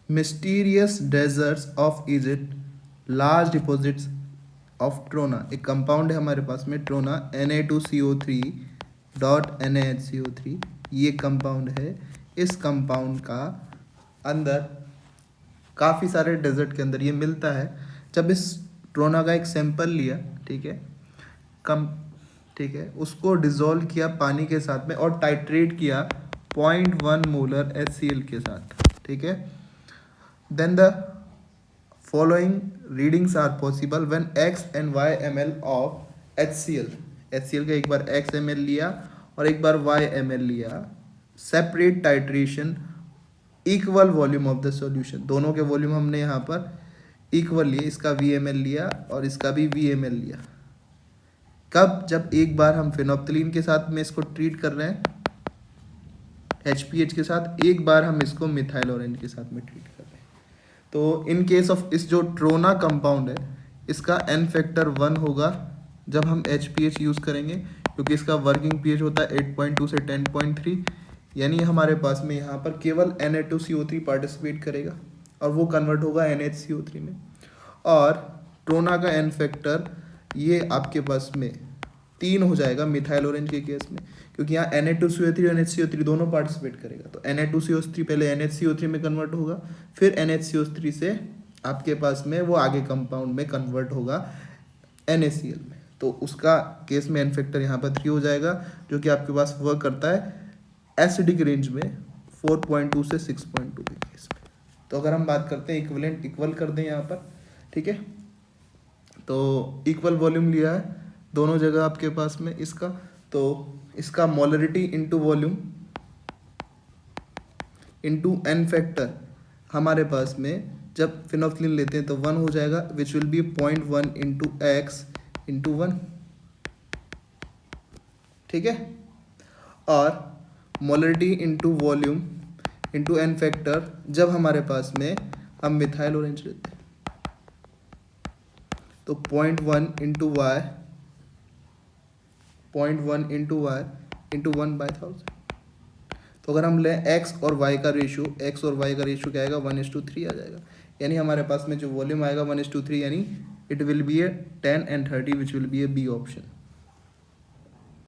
Mysterious desserts of Egypt, large deposits of trona. एक compound है हमारे पास में ट्रोना, Na2CO3 डॉट NaHCO3, ये कंपाउंड है। इस कंपाउंड का अंदर काफ़ी सारे डेजर्ट के अंदर ये मिलता है। जब इस ट्रोना का एक सैंपल लिया, ठीक है, कम, ठीक है, उसको डिज़ोल्व किया पानी के साथ में और टाइट्रेट किया 0.1 मोलर HCl के साथ, ठीक है। Then the following readings are possible when x and y ml of HCl का एक बार x ml लिया और एक बार y ml लिया। Separate titration, equal volume of the solution, दोनों के वॉल्यूम हमने यहाँ पर इक्वल लिए, इसका VML लिया और इसका भी VML लिया। कब? जब एक बार हम फिनोप्थलीन के साथ में इसको ट्रीट कर रहे हैं HPH के साथ, एक बार हम इसको मिथाइल ऑरेंज के साथ में ट्रीट कर रहे हैं। तो इन केस ऑफ इस जो ट्रोना कंपाउंड है, इसका N फैक्टर 1 होगा जब हम HPH यूज़ करेंगे, क्योंकि इसका वर्किंग pH होता है 8.2 से 10.3, यानी हमारे पास में यहाँ पर केवल Na2CO3 पार्टिसिपेट करेगा और वो कन्वर्ट होगा NHCO3 में। और ट्रोना का N फैक्टर ये आपके पास में 3 हो जाएगा मिथाइल ऑरेंज के केस में, क्योंकि यहाँ Na2CO3 और NHCO3 दोनों पार्टिसिपेट करेगा। तो Na2CO3 पहले NHCO3 में कन्वर्ट होगा, फिर NHCO3 से आपके पास में वो आगे कंपाउंड में कन्वर्ट होगा NaCl में। तो उसका केस में N फैक्टर यहाँ पर 3 हो जाएगा, जो कि आपके पास वर्क करता है एसिडिक रेंज में 4.2 से 6.2 के केस में। तो अगर हम बात करते हैं इक्विवेलेंट, इक्वल कर दें यहाँ पर, ठीक है, तो इक्वल वॉल्यूम लिया है दोनों जगह आपके पास में इसका, तो इसका molarity into volume into N factor हमारे पास में जब फिनोप्थलीन लेते हैं तो 1 हो जाएगा, विच will B 0.1 into x into 1, ठीक है। और molarity into volume into N factor जब हमारे पास में हम मिथाइल ऑरेंज लेते हैं तो 0.1 into y, 0.1 into y into 1/1000। तो अगर हम लें x और y का रेशियो, x और y का रेशियो क्या आएगा 1:3 आ जाएगा, यानी हमारे पास में जो वॉल्यूम आएगा 1:3, यानी it will be a 10 and 30 which will be a B option.